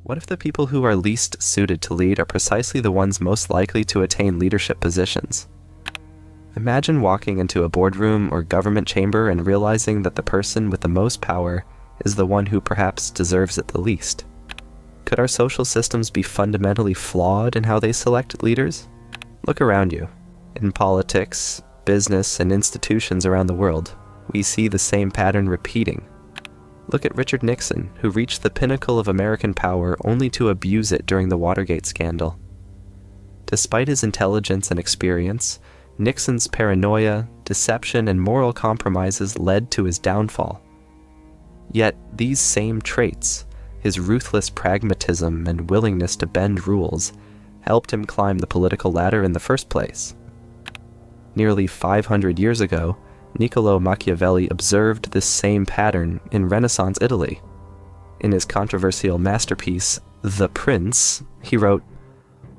What if the people who are least suited to lead are precisely the ones most likely to attain leadership positions? Imagine walking into a boardroom or government chamber and realizing that the person with the most power is the one who perhaps deserves it the least. Could our social systems be fundamentally flawed in how they select leaders? Look around you. In politics, business, and institutions around the world, we see the same pattern repeating. Look at Richard Nixon, who reached the pinnacle of American power only to abuse it during the Watergate scandal. Despite his intelligence and experience, Nixon's paranoia, deception, and moral compromises led to his downfall. Yet these same traits, his ruthless pragmatism and willingness to bend rules, helped him climb the political ladder in the first place. Nearly 500 years ago, Niccolò Machiavelli observed this same pattern in Renaissance Italy. In his controversial masterpiece, The Prince, he wrote,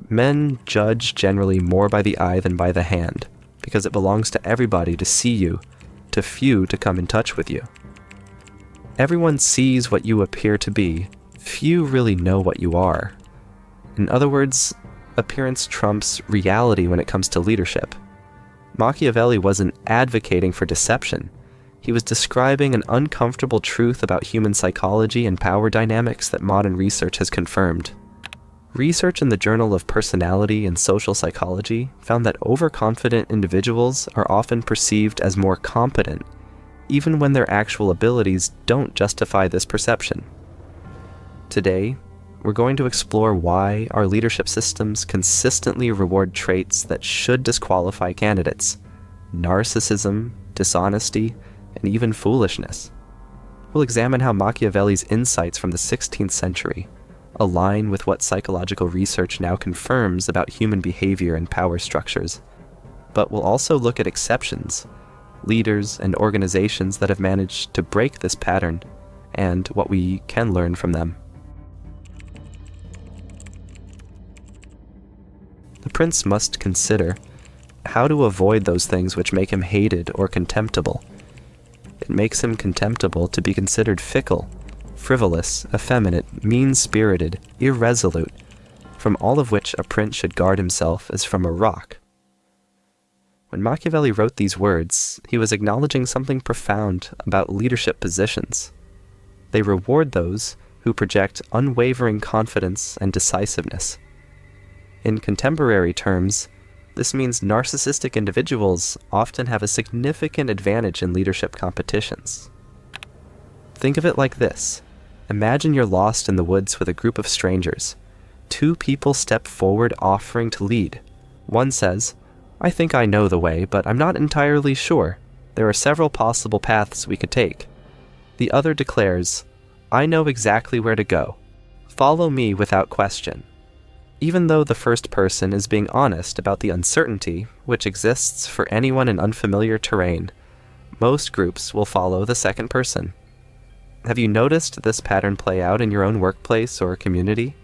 "Men judge generally more by the eye than by the hand, because it belongs to everybody to see you, to few to come in touch with you. Everyone sees what you appear to be, few really know what you are." In other words, appearance trumps reality when it comes to leadership. Machiavelli wasn't advocating for deception. He was describing an uncomfortable truth about human psychology and power dynamics that modern research has confirmed. Research in the Journal of Personality and Social Psychology found that overconfident individuals are often perceived as more competent, even when their actual abilities don't justify this perception. Today, we're going to explore why our leadership systems consistently reward traits that should disqualify candidates: narcissism, dishonesty, and even foolishness. We'll examine how Machiavelli's insights from the 16th century align with what psychological research now confirms about human behavior and power structures. But we'll also look at exceptions, leaders and organizations that have managed to break this pattern, and what we can learn from them. The prince must consider how to avoid those things which make him hated or contemptible. It makes him contemptible to be considered fickle, frivolous, effeminate, mean-spirited, irresolute, from all of which a prince should guard himself as from a rock. When Machiavelli wrote these words, he was acknowledging something profound about leadership positions. They reward those who project unwavering confidence and decisiveness. In contemporary terms, this means narcissistic individuals often have a significant advantage in leadership competitions. Think of it like this. Imagine you're lost in the woods with a group of strangers. Two people step forward offering to lead. One says, "I think I know the way, but I'm not entirely sure. There are several possible paths we could take." The other declares, "I know exactly where to go. Follow me without question." Even though the first person is being honest about the uncertainty which exists for anyone in unfamiliar terrain, most groups will follow the second person. Have you noticed this pattern play out in your own workplace or community?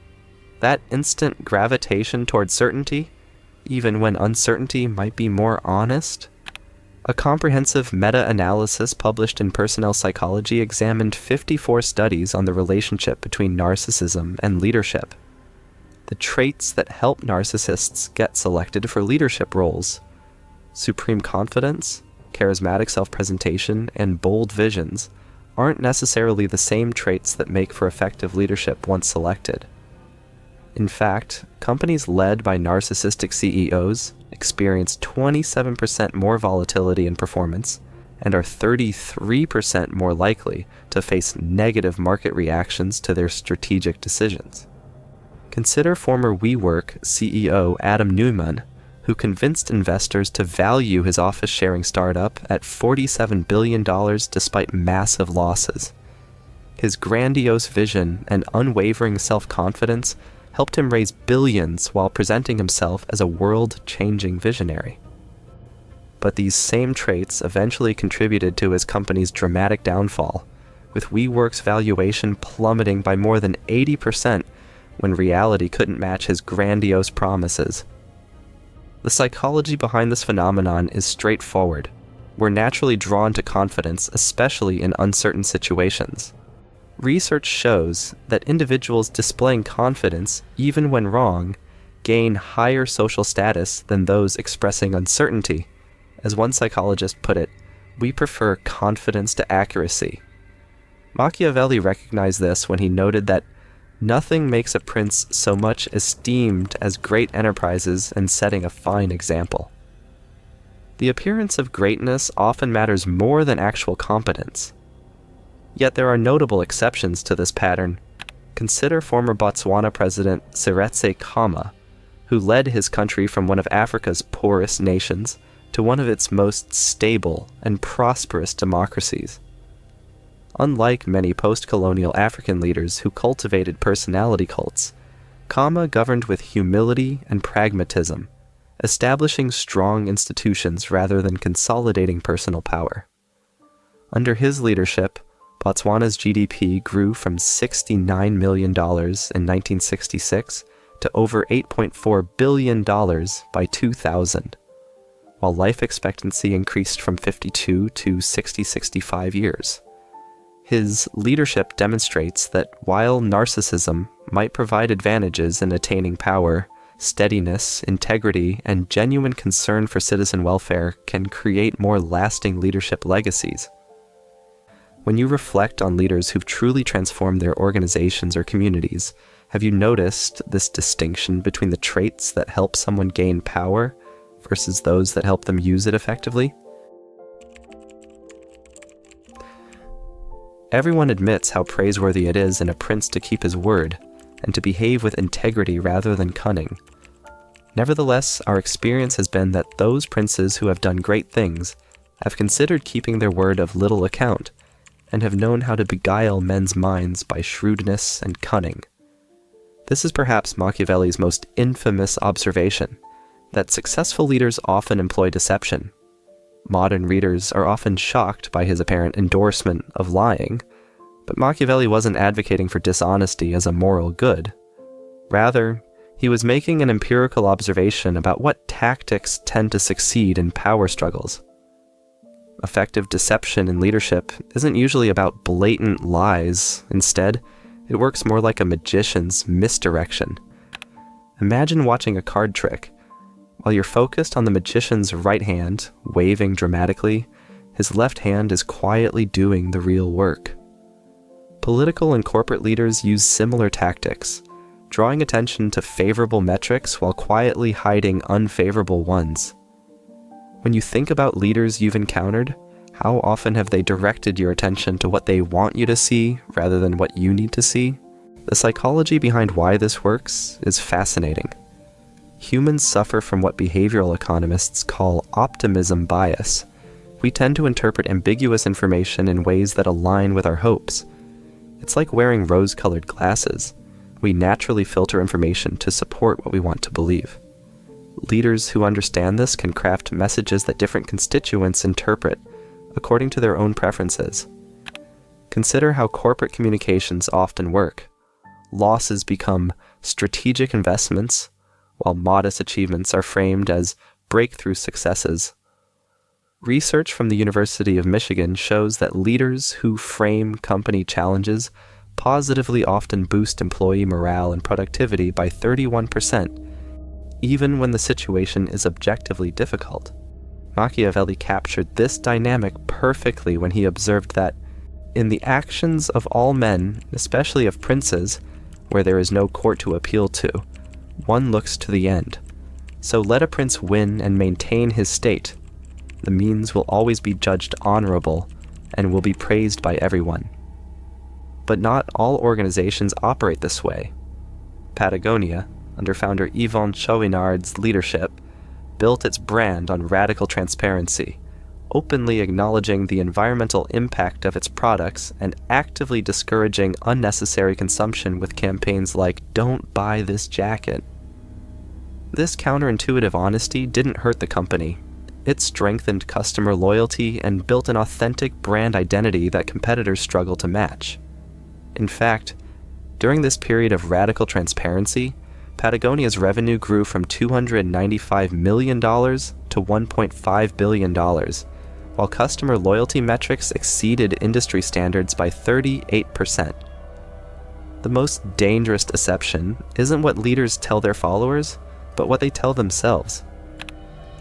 That instant gravitation toward certainty, even when uncertainty might be more honest? A comprehensive meta-analysis published in Personnel Psychology examined 54 studies on the relationship between narcissism and leadership. The traits that help narcissists get selected for leadership roles: supreme confidence, charismatic self-presentation, and bold visions, aren't necessarily the same traits that make for effective leadership once selected. In fact, companies led by narcissistic CEOs experience 27% more volatility in performance and are 33% more likely to face negative market reactions to their strategic decisions. Consider former WeWork CEO Adam Neumann, who convinced investors to value his office-sharing startup at $47 billion despite massive losses. His grandiose vision and unwavering self-confidence helped him raise billions while presenting himself as a world-changing visionary. But these same traits eventually contributed to his company's dramatic downfall, with WeWork's valuation plummeting by more than 80% when reality couldn't match his grandiose promises. The psychology behind this phenomenon is straightforward. We're naturally drawn to confidence, especially in uncertain situations. Research shows that individuals displaying confidence, even when wrong, gain higher social status than those expressing uncertainty. As one psychologist put it, we prefer confidence to accuracy. Machiavelli recognized this when he noted that nothing makes a prince so much esteemed as great enterprises and setting a fine example. The appearance of greatness often matters more than actual competence. Yet there are notable exceptions to this pattern. Consider former Botswana President Seretse Khama, who led his country from one of Africa's poorest nations to one of its most stable and prosperous democracies. Unlike many post-colonial African leaders who cultivated personality cults, Khama governed with humility and pragmatism, establishing strong institutions rather than consolidating personal power. Under his leadership, Botswana's GDP grew from $69 million in 1966 to over $8.4 billion by 2000, while life expectancy increased from 52 to 65 years. His leadership demonstrates that while narcissism might provide advantages in attaining power, steadiness, integrity, and genuine concern for citizen welfare can create more lasting leadership legacies. When you reflect on leaders who've truly transformed their organizations or communities, have you noticed this distinction between the traits that help someone gain power versus those that help them use it effectively? Everyone admits how praiseworthy it is in a prince to keep his word and to behave with integrity rather than cunning. Nevertheless, our experience has been that those princes who have done great things have considered keeping their word of little account and have known how to beguile men's minds by shrewdness and cunning. This is perhaps Machiavelli's most infamous observation, that successful leaders often employ deception. Modern readers are often shocked by his apparent endorsement of lying, but Machiavelli wasn't advocating for dishonesty as a moral good. Rather, he was making an empirical observation about what tactics tend to succeed in power struggles. Effective deception in leadership isn't usually about blatant lies. Instead, it works more like a magician's misdirection. Imagine watching a card trick. While you're focused on the magician's right hand, waving dramatically, his left hand is quietly doing the real work. Political and corporate leaders use similar tactics, drawing attention to favorable metrics while quietly hiding unfavorable ones. When you think about leaders you've encountered, how often have they directed your attention to what they want you to see rather than what you need to see? The psychology behind why this works is fascinating. Humans suffer from what behavioral economists call optimism bias. We tend to interpret ambiguous information in ways that align with our hopes. It's like wearing rose-colored glasses. We naturally filter information to support what we want to believe. Leaders who understand this can craft messages that different constituents interpret according to their own preferences. Consider how corporate communications often work. Losses become strategic investments, while modest achievements are framed as breakthrough successes. Research from the University of Michigan shows that leaders who frame company challenges positively often boost employee morale and productivity by 31%, even when the situation is objectively difficult. Machiavelli captured this dynamic perfectly when he observed that, in the actions of all men, especially of princes, where there is no court to appeal to, one looks to the end. So let a prince win and maintain his state. The means will always be judged honorable and will be praised by everyone. But not all organizations operate this way. Patagonia, under founder Yvon Chouinard's leadership, built its brand on radical transparency, openly acknowledging the environmental impact of its products and actively discouraging unnecessary consumption with campaigns like "Don't buy this jacket." This counterintuitive honesty didn't hurt the company. It strengthened customer loyalty and built an authentic brand identity that competitors struggle to match. In fact, during this period of radical transparency, Patagonia's revenue grew from $295 million to $1.5 billion, while customer loyalty metrics exceeded industry standards by 38%. The most dangerous deception isn't what leaders tell their followers, but what they tell themselves.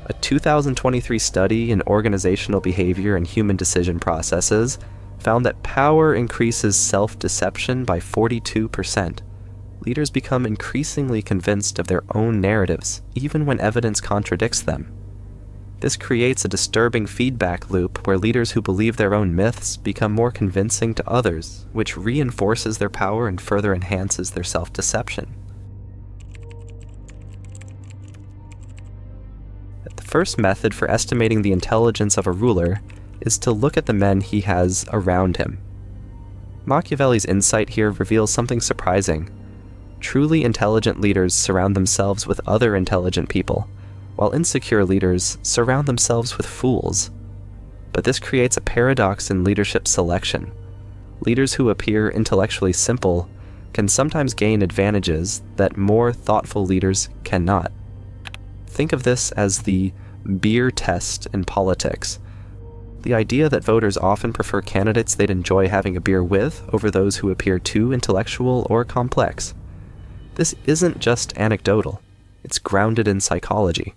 A 2023 study in organizational behavior and human decision processes found that power increases self-deception by 42%. Leaders become increasingly convinced of their own narratives, even when evidence contradicts them. This creates a disturbing feedback loop where leaders who believe their own myths become more convincing to others, which reinforces their power and further enhances their self-deception. The first method for estimating the intelligence of a ruler is to look at the men he has around him. Machiavelli's insight here reveals something surprising. Truly intelligent leaders surround themselves with other intelligent people, while insecure leaders surround themselves with fools. But this creates a paradox in leadership selection. Leaders who appear intellectually simple can sometimes gain advantages that more thoughtful leaders cannot. Think of this as the beer test in politics. The idea that voters often prefer candidates they'd enjoy having a beer with over those who appear too intellectual or complex. This isn't just anecdotal. It's grounded in psychology.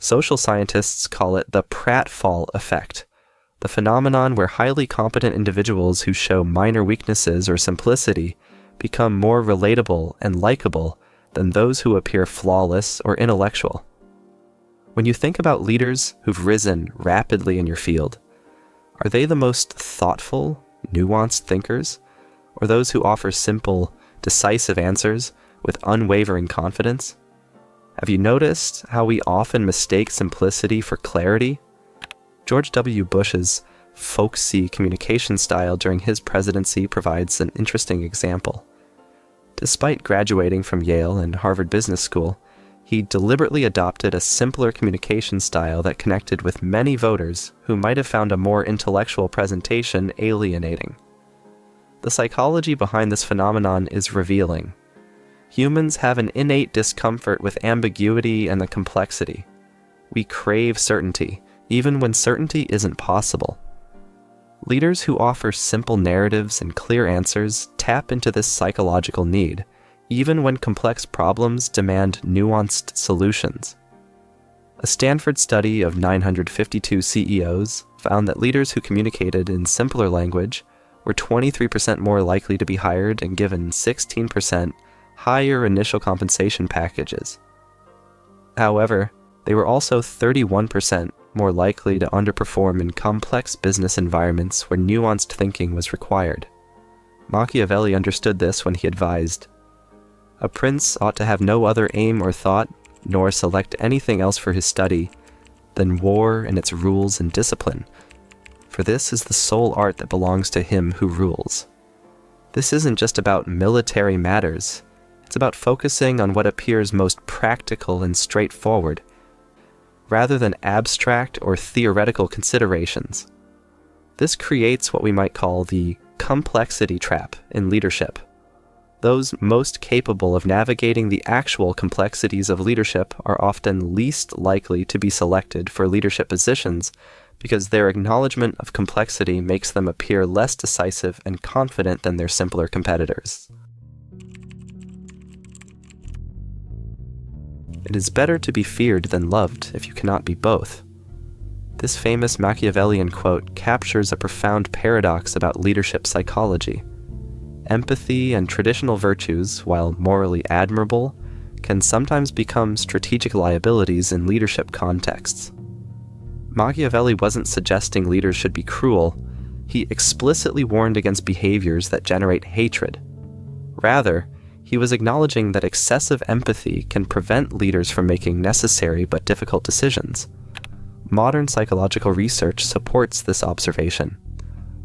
Social scientists call it the pratfall effect, the phenomenon where highly competent individuals who show minor weaknesses or simplicity become more relatable and likable than those who appear flawless or intellectual. When you think about leaders who've risen rapidly in your field, are they the most thoughtful, nuanced thinkers, or those who offer simple, decisive answers with unwavering confidence? Have you noticed how we often mistake simplicity for clarity? George W. Bush's folksy communication style during his presidency provides an interesting example. Despite graduating from Yale and Harvard Business School, he deliberately adopted a simpler communication style that connected with many voters who might have found a more intellectual presentation alienating. The psychology behind this phenomenon is revealing. Humans have an innate discomfort with ambiguity and the complexity. We crave certainty, even when certainty isn't possible. Leaders who offer simple narratives and clear answers tap into this psychological need, even when complex problems demand nuanced solutions. A Stanford study of 952 CEOs found that leaders who communicated in simpler language were 23% more likely to be hired and given 16% higher initial compensation packages. However, they were also 31% more likely to underperform in complex business environments where nuanced thinking was required. Machiavelli understood this when he advised, "A prince ought to have no other aim or thought, nor select anything else for his study, than war and its rules and discipline, for this is the sole art that belongs to him who rules." This isn't just about military matters. It's about focusing on what appears most practical and straightforward, rather than abstract or theoretical considerations. This creates what we might call the complexity trap in leadership. Those most capable of navigating the actual complexities of leadership are often least likely to be selected for leadership positions because their acknowledgement of complexity makes them appear less decisive and confident than their simpler competitors. It is better to be feared than loved if you cannot be both. This famous Machiavellian quote captures a profound paradox about leadership psychology. Empathy and traditional virtues, while morally admirable, can sometimes become strategic liabilities in leadership contexts. Machiavelli wasn't suggesting leaders should be cruel. He explicitly warned against behaviors that generate hatred. Rather, he was acknowledging that excessive empathy can prevent leaders from making necessary but difficult decisions. Modern psychological research supports this observation.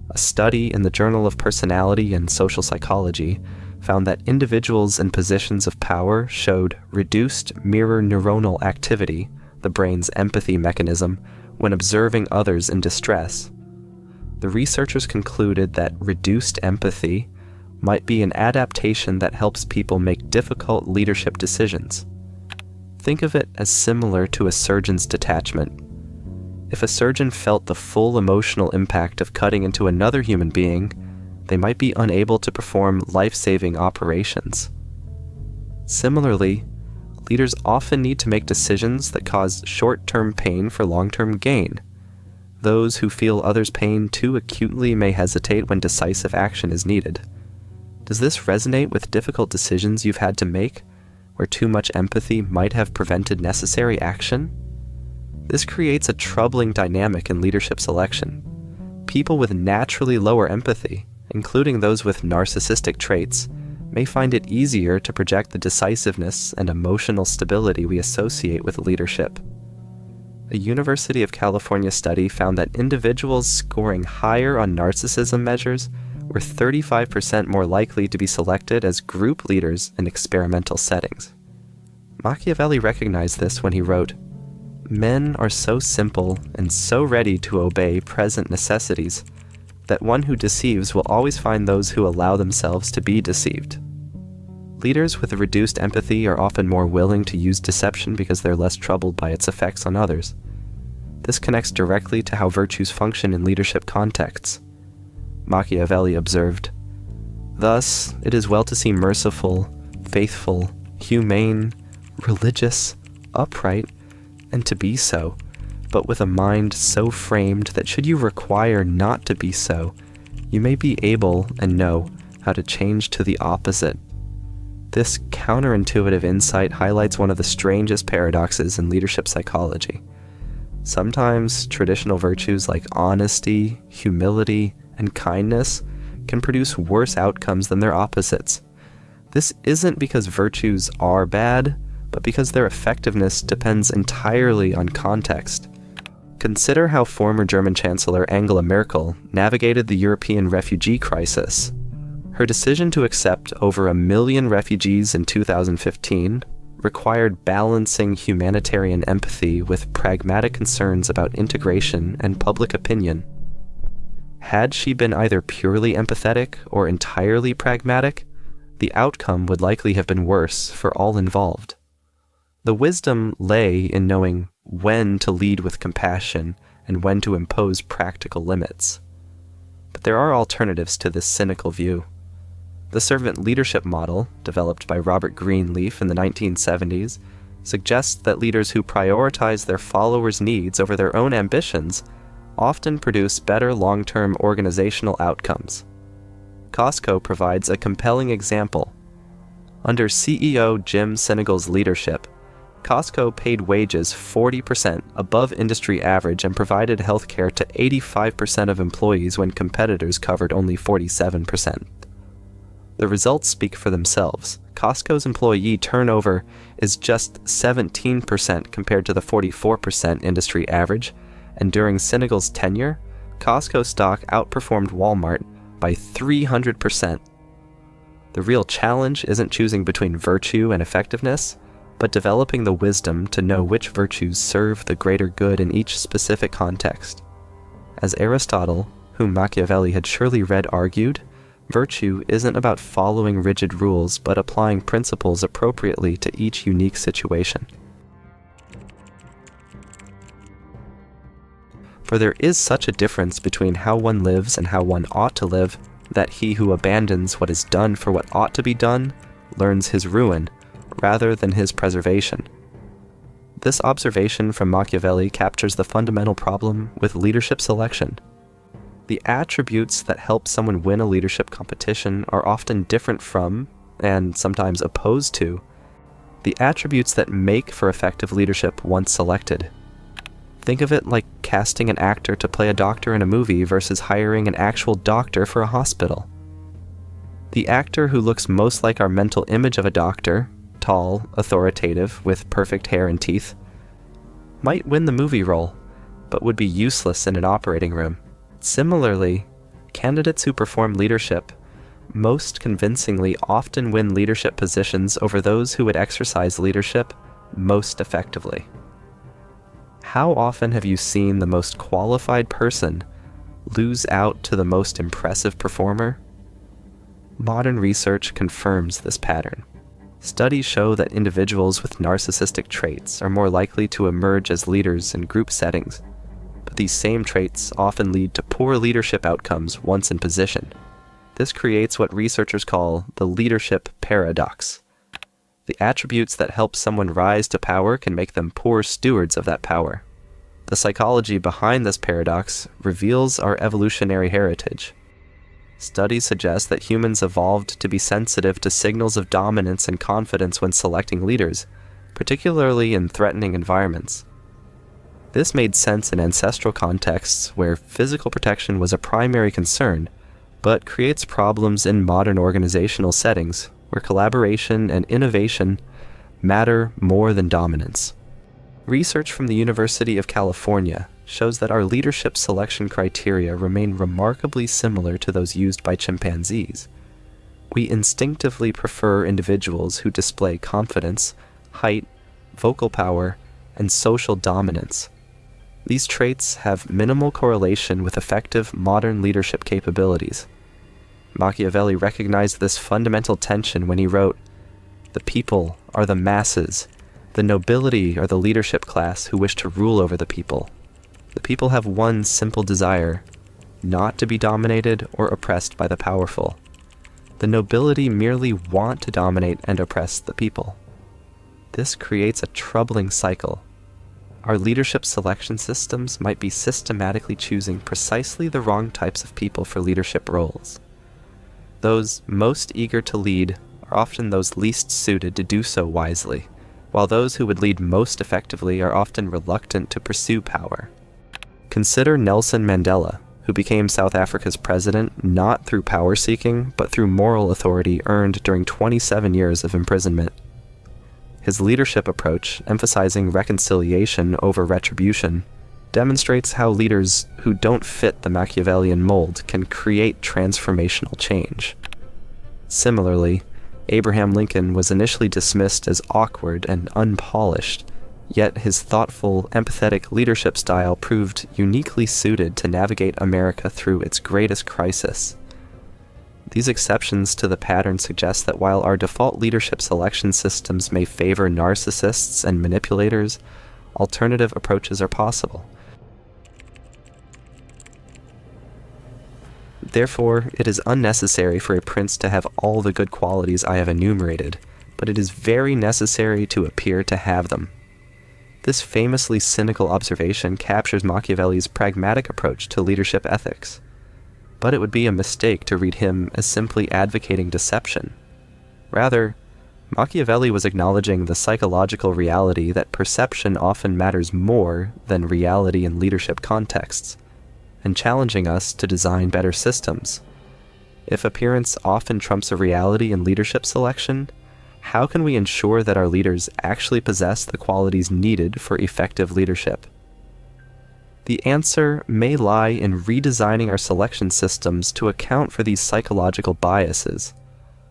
A study in the Journal of Personality and Social Psychology found that individuals in positions of power showed reduced mirror neuronal activity, the brain's empathy mechanism, when observing others in distress. The researchers concluded that reduced empathy might be an adaptation that helps people make difficult leadership decisions. Think of it as similar to a surgeon's detachment. If a surgeon felt the full emotional impact of cutting into another human being, they might be unable to perform life-saving operations. Similarly, leaders often need to make decisions that cause short-term pain for long-term gain. Those who feel others' pain too acutely may hesitate when decisive action is needed. Does this resonate with difficult decisions you've had to make, where too much empathy might have prevented necessary action? This creates a troubling dynamic in leadership selection. People with naturally lower empathy, including those with narcissistic traits, may find it easier to project the decisiveness and emotional stability we associate with leadership. A University of California study found that individuals scoring higher on narcissism measures were 35% more likely to be selected as group leaders in experimental settings. Machiavelli recognized this when he wrote, "Men are so simple and so ready to obey present necessities that one who deceives will always find those who allow themselves to be deceived." Leaders with reduced empathy are often more willing to use deception because they're less troubled by its effects on others. This connects directly to how virtues function in leadership contexts. Machiavelli observed, "Thus, it is well to seem merciful, faithful, humane, religious, upright, and to be so, but with a mind so framed that should you require not to be so, you may be able and know how to change to the opposite." This counterintuitive insight highlights one of the strangest paradoxes in leadership psychology. Sometimes traditional virtues like honesty, humility, and kindness can produce worse outcomes than their opposites. This isn't because virtues are bad, but because their effectiveness depends entirely on context. Consider how former German Chancellor Angela Merkel navigated the European refugee crisis. Her decision to accept over 1 million refugees in 2015 required balancing humanitarian empathy with pragmatic concerns about integration and public opinion. Had she been either purely empathetic or entirely pragmatic, the outcome would likely have been worse for all involved. The wisdom lay in knowing when to lead with compassion and when to impose practical limits. But there are alternatives to this cynical view. The servant leadership model, developed by Robert Greenleaf in the 1970s, suggests that leaders who prioritize their followers' needs over their own ambitions often produce better long-term organizational outcomes. Costco provides a compelling example. Under CEO Jim Sinegal's leadership, Costco paid wages 40% above industry average and provided health care to 85% of employees when competitors covered only 47%. The results speak for themselves. Costco's employee turnover is just 17% compared to the 44% industry average, and during Sinegal's tenure, Costco stock outperformed Walmart by 300%. The real challenge isn't choosing between virtue and effectiveness, but developing the wisdom to know which virtues serve the greater good in each specific context. As Aristotle, whom Machiavelli had surely read, argued, virtue isn't about following rigid rules, but applying principles appropriately to each unique situation. For there is such a difference between how one lives and how one ought to live, that he who abandons what is done for what ought to be done learns his ruin, rather than his preservation. This observation from Machiavelli captures the fundamental problem with leadership selection. The attributes that help someone win a leadership competition are often different from, and sometimes opposed to, the attributes that make for effective leadership once selected. Think of it like casting an actor to play a doctor in a movie versus hiring an actual doctor for a hospital. The actor who looks most like our mental image of a doctor, tall, authoritative, with perfect hair and teeth, might win the movie role, but would be useless in an operating room. Similarly, candidates who perform leadership most convincingly often win leadership positions over those who would exercise leadership most effectively. How often have you seen the most qualified person lose out to the most impressive performer? Modern research confirms this pattern. Studies show that individuals with narcissistic traits are more likely to emerge as leaders in group settings, but these same traits often lead to poor leadership outcomes once in position. This creates what researchers call the leadership paradox. The attributes that help someone rise to power can make them poor stewards of that power. The psychology behind this paradox reveals our evolutionary heritage. Studies suggest that humans evolved to be sensitive to signals of dominance and confidence when selecting leaders, particularly in threatening environments. This made sense in ancestral contexts where physical protection was a primary concern, but creates problems in modern organizational settings where collaboration and innovation matter more than dominance. Research from the University of California shows that our leadership selection criteria remain remarkably similar to those used by chimpanzees. We instinctively prefer individuals who display confidence, height, vocal power, and social dominance. These traits have minimal correlation with effective modern leadership capabilities. Machiavelli recognized this fundamental tension when he wrote, "The people are the masses. The nobility are the leadership class who wish to rule over the people. The people have one simple desire, not to be dominated or oppressed by the powerful. The nobility merely want to dominate and oppress the people." This creates a troubling cycle. Our leadership selection systems might be systematically choosing precisely the wrong types of people for leadership roles. Those most eager to lead are often those least suited to do so wisely, while those who would lead most effectively are often reluctant to pursue power. Consider Nelson Mandela, who became South Africa's president not through power seeking, but through moral authority earned during 27 years of imprisonment. His leadership approach, emphasizing reconciliation over retribution, demonstrates how leaders who don't fit the Machiavellian mold can create transformational change. Similarly, Abraham Lincoln was initially dismissed as awkward and unpolished, yet his thoughtful, empathetic leadership style proved uniquely suited to navigate America through its greatest crisis. These exceptions to the pattern suggest that while our default leadership selection systems may favor narcissists and manipulators, alternative approaches are possible. Therefore, it is unnecessary for a prince to have all the good qualities I have enumerated, but it is very necessary to appear to have them. This famously cynical observation captures Machiavelli's pragmatic approach to leadership ethics. But it would be a mistake to read him as simply advocating deception. Rather, Machiavelli was acknowledging the psychological reality that perception often matters more than reality in leadership contexts, and challenging us to design better systems. If appearance often trumps a reality in leadership selection, how can we ensure that our leaders actually possess the qualities needed for effective leadership? The answer may lie in redesigning our selection systems to account for these psychological biases.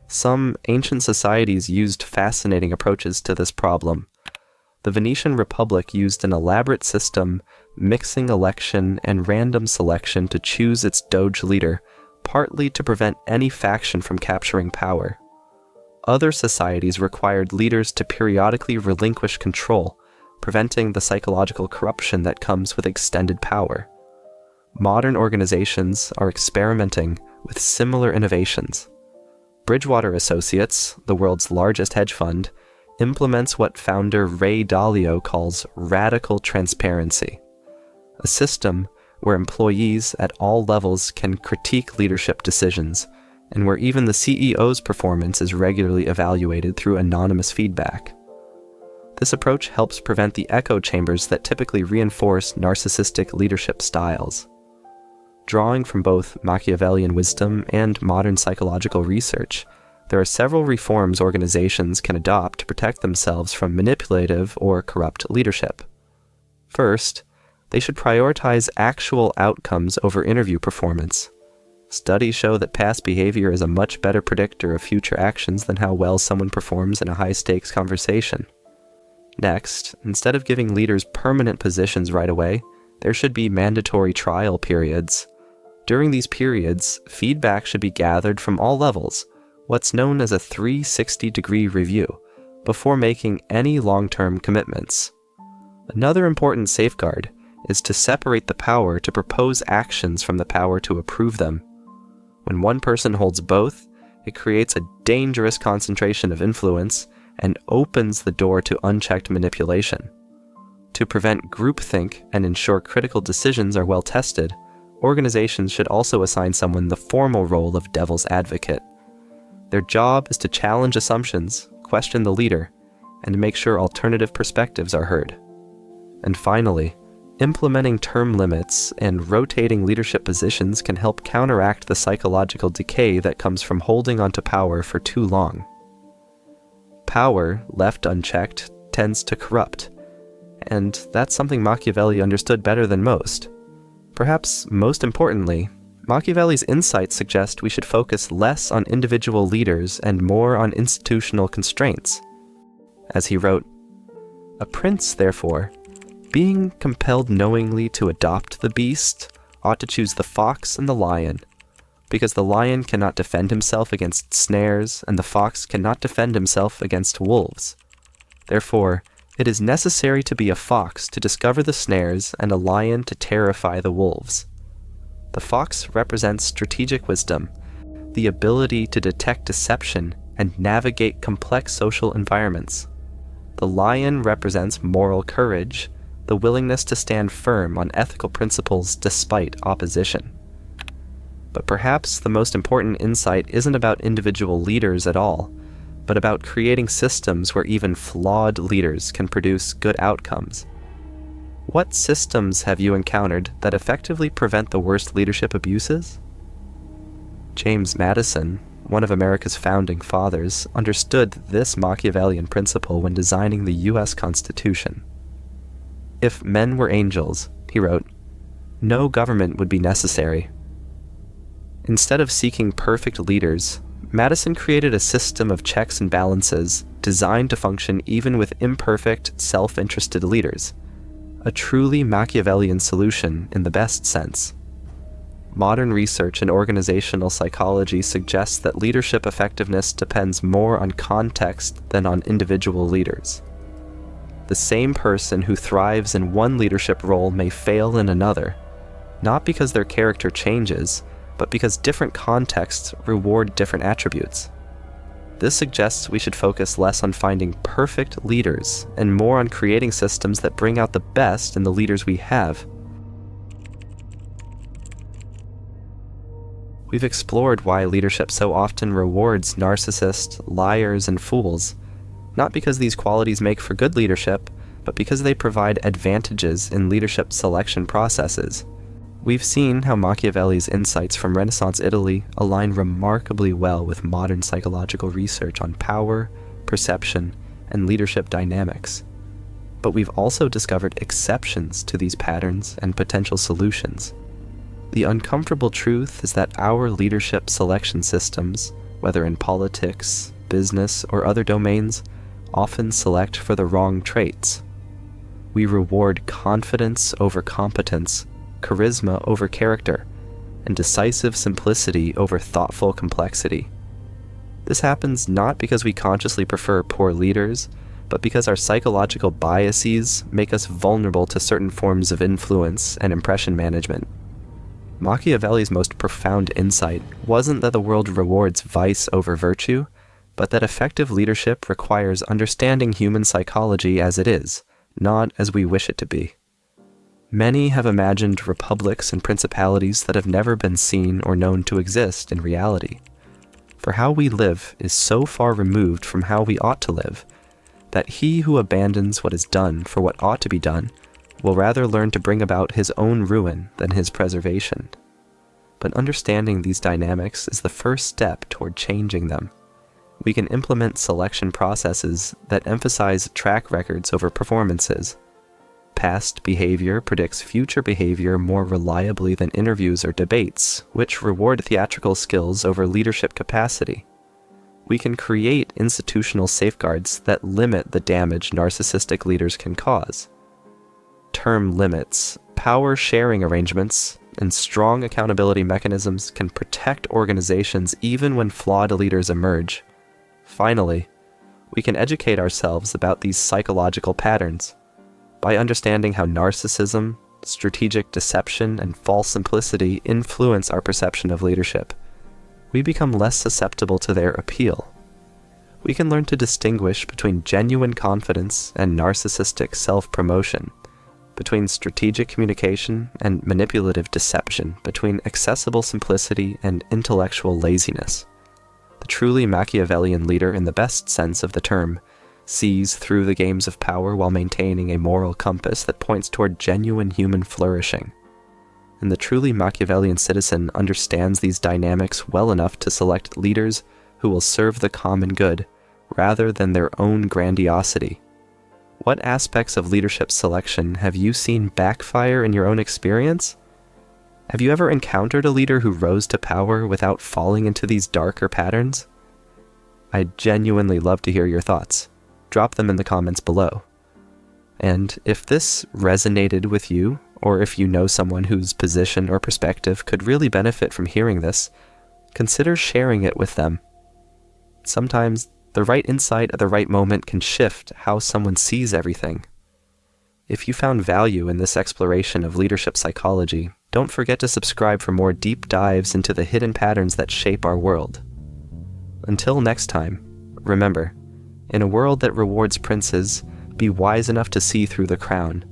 Some ancient societies used fascinating approaches to this problem. The Venetian Republic used an elaborate system mixing election and random selection to choose its doge leader, partly to prevent any faction from capturing power. Other societies required leaders to periodically relinquish control, preventing the psychological corruption that comes with extended power. Modern organizations are experimenting with similar innovations. Bridgewater Associates, the world's largest hedge fund, implements what founder Ray Dalio calls radical transparency, a system where employees at all levels can critique leadership decisions, and where even the CEO's performance is regularly evaluated through anonymous feedback. This approach helps prevent the echo chambers that typically reinforce narcissistic leadership styles. Drawing from both Machiavellian wisdom and modern psychological research, there are several reforms organizations can adopt to protect themselves from manipulative or corrupt leadership. First, they should prioritize actual outcomes over interview performance. Studies show that past behavior is a much better predictor of future actions than how well someone performs in a high-stakes conversation. Next, instead of giving leaders permanent positions right away, there should be mandatory trial periods. During these periods, feedback should be gathered from all levels, what's known as a 360-degree review, before making any long-term commitments. Another important safeguard is to separate the power to propose actions from the power to approve them. When one person holds both, it creates a dangerous concentration of influence and opens the door to unchecked manipulation. To prevent groupthink and ensure critical decisions are well tested, organizations should also assign someone the formal role of devil's advocate. Their job is to challenge assumptions, question the leader, and make sure alternative perspectives are heard. And finally, implementing term limits and rotating leadership positions can help counteract the psychological decay that comes from holding onto power for too long. Power, left unchecked, tends to corrupt, and that's something Machiavelli understood better than most. Perhaps most importantly, Machiavelli's insights suggest we should focus less on individual leaders and more on institutional constraints. As he wrote, "A prince, therefore, being compelled knowingly to adopt the beast, ought to choose the fox and the lion, because the lion cannot defend himself against snares, and the fox cannot defend himself against wolves. Therefore, it is necessary to be a fox to discover the snares, and a lion to terrify the wolves. The fox represents strategic wisdom, the ability to detect deception and navigate complex social environments. The lion represents moral courage, the willingness to stand firm on ethical principles despite opposition." But perhaps the most important insight isn't about individual leaders at all, but about creating systems where even flawed leaders can produce good outcomes. What systems have you encountered that effectively prevent the worst leadership abuses? James Madison, one of America's founding fathers, understood this Machiavellian principle when designing the U.S. Constitution. "If men were angels," he wrote, "no government would be necessary." Instead of seeking perfect leaders, Madison created a system of checks and balances designed to function even with imperfect, self-interested leaders. A truly Machiavellian solution in the best sense. Modern research in organizational psychology suggests that leadership effectiveness depends more on context than on individual leaders. The same person who thrives in one leadership role may fail in another, not because their character changes, but because different contexts reward different attributes. This suggests we should focus less on finding perfect leaders and more on creating systems that bring out the best in the leaders we have. We've explored why leadership so often rewards narcissists, liars, and fools, not because these qualities make for good leadership, but because they provide advantages in leadership selection processes. We've seen how Machiavelli's insights from Renaissance Italy align remarkably well with modern psychological research on power, perception, and leadership dynamics. But we've also discovered exceptions to these patterns and potential solutions. The uncomfortable truth is that our leadership selection systems, whether in politics, business, or other domains, often select for the wrong traits. We reward confidence over competence, charisma over character, and decisive simplicity over thoughtful complexity. This happens not because we consciously prefer poor leaders, but because our psychological biases make us vulnerable to certain forms of influence and impression management. Machiavelli's most profound insight wasn't that the world rewards vice over virtue, but that effective leadership requires understanding human psychology as it is, not as we wish it to be. Many have imagined republics and principalities that have never been seen or known to exist in reality. For how we live is so far removed from how we ought to live, that he who abandons what is done for what ought to be done will rather learn to bring about his own ruin than his preservation. But understanding these dynamics is the first step toward changing them. We can implement selection processes that emphasize track records over performances. Past behavior predicts future behavior more reliably than interviews or debates, which reward theatrical skills over leadership capacity. We can create institutional safeguards that limit the damage narcissistic leaders can cause. Term limits, power sharing arrangements, and strong accountability mechanisms can protect organizations even when flawed leaders emerge. Finally, we can educate ourselves about these psychological patterns. By understanding how narcissism, strategic deception, and false simplicity influence our perception of leadership, we become less susceptible to their appeal. We can learn to distinguish between genuine confidence and narcissistic self-promotion, between strategic communication and manipulative deception, between accessible simplicity and intellectual laziness. The truly Machiavellian leader, in the best sense of the term, sees through the games of power while maintaining a moral compass that points toward genuine human flourishing. And the truly Machiavellian citizen understands these dynamics well enough to select leaders who will serve the common good rather than their own grandiosity. What aspects of leadership selection have you seen backfire in your own experience? Have you ever encountered a leader who rose to power without falling into these darker patterns? I'd genuinely love to hear your thoughts. Drop them in the comments below. And if this resonated with you, or if you know someone whose position or perspective could really benefit from hearing this, consider sharing it with them. Sometimes the right insight at the right moment can shift how someone sees everything. If you found value in this exploration of leadership psychology, don't forget to subscribe for more deep dives into the hidden patterns that shape our world. Until next time, remember, in a world that rewards princes, be wise enough to see through the crown,